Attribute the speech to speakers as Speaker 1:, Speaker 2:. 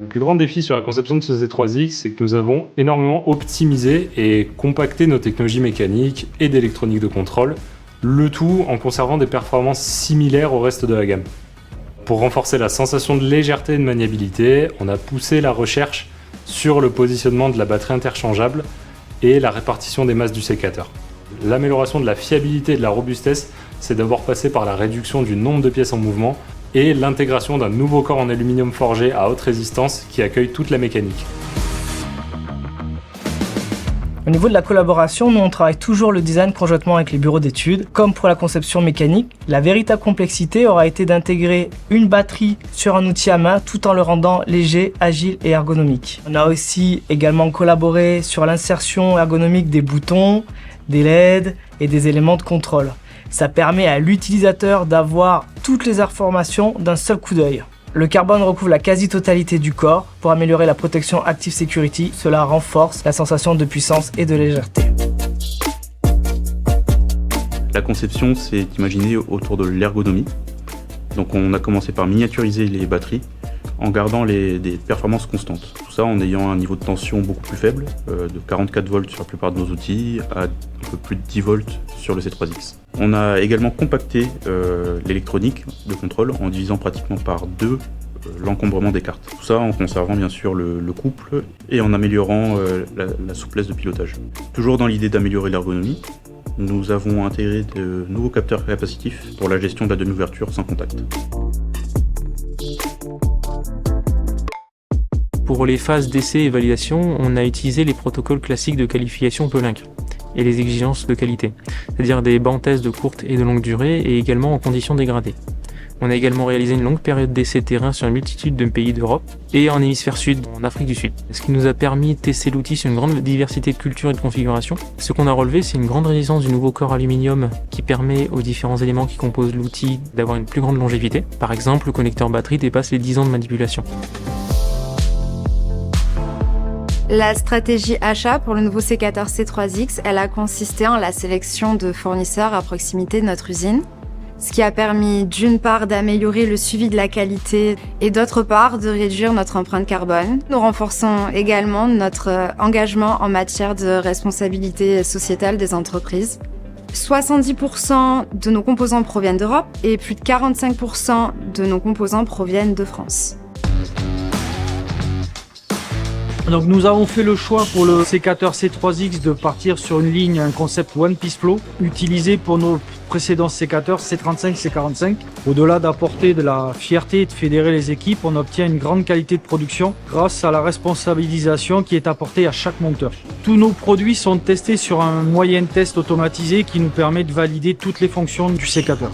Speaker 1: Le plus grand défi sur la conception de ce C3X, c'est que nous avons énormément optimisé et compacté nos technologies mécaniques et d'électronique de contrôle, le tout en conservant des performances similaires au reste de la gamme. Pour renforcer la sensation de légèreté et de maniabilité, on a poussé la recherche sur le positionnement de la batterie interchangeable et la répartition des masses du sécateur. L'amélioration de la fiabilité et de la robustesse, c'est d'abord passé par la réduction du nombre de pièces en mouvement et l'intégration d'un nouveau corps en aluminium forgé à haute résistance qui accueille toute la mécanique.
Speaker 2: Au niveau de la collaboration, nous on travaille toujours le design conjointement avec les bureaux d'études. Comme pour la conception mécanique, la véritable complexité aura été d'intégrer une batterie sur un outil à main tout en le rendant léger, agile et ergonomique. On a aussi également collaboré sur l'insertion ergonomique des boutons, des LED et des éléments de contrôle. Ça permet à l'utilisateur d'avoir toutes les informations d'un seul coup d'œil. Le carbone recouvre la quasi-totalité du corps. Pour améliorer la protection Active Security, cela renforce la sensation de puissance et de légèreté.
Speaker 3: La conception, c'est imaginé autour de l'ergonomie. Donc on a commencé par miniaturiser les batteries en gardant des performances constantes. Tout ça en ayant un niveau de tension beaucoup plus faible, de 44 volts sur la plupart de nos outils, à un peu plus de 10 volts sur le C3X. On a également compacté l'électronique de contrôle en divisant pratiquement par 2 l'encombrement des cartes. Tout ça en conservant bien sûr le couple et en améliorant la souplesse de pilotage. Toujours dans l'idée d'améliorer l'ergonomie, nous avons intégré de nouveaux capteurs capacitifs pour la gestion de la demi-ouverture sans contact.
Speaker 4: Pour les phases d'essai et validation, on a utilisé les protocoles classiques de qualification Pelink et les exigences de qualité, c'est-à-dire des bancs tests de courte et de longue durée et également en conditions dégradées. On a également réalisé une longue période d'essai terrain sur une multitude de pays d'Europe et en hémisphère sud, en Afrique du Sud. Ce qui nous a permis de tester l'outil sur une grande diversité de cultures et de configurations. Ce qu'on a relevé, c'est une grande résistance du nouveau corps aluminium qui permet aux différents éléments qui composent l'outil d'avoir une plus grande longévité. Par exemple, le connecteur batterie dépasse les 10 ans de manipulation.
Speaker 5: La stratégie achat pour le nouveau sécateur C3X, elle a consisté en la sélection de fournisseurs à proximité de notre usine, ce qui a permis d'une part d'améliorer le suivi de la qualité et d'autre part de réduire notre empreinte carbone. Nous renforçons également notre engagement en matière de responsabilité sociétale des entreprises. 70% de nos composants proviennent d'Europe et plus de 45% de nos composants proviennent de France.
Speaker 6: Donc nous avons fait le choix pour le sécateur C3X de partir sur une ligne, un concept One Piece Flow, utilisé pour nos précédents sécateurs C35, C45. Au-delà d'apporter de la fierté et de fédérer les équipes, on obtient une grande qualité de production grâce à la responsabilisation qui est apportée à chaque monteur. Tous nos produits sont testés sur un moyen test automatisé qui nous permet de valider toutes les fonctions du sécateur.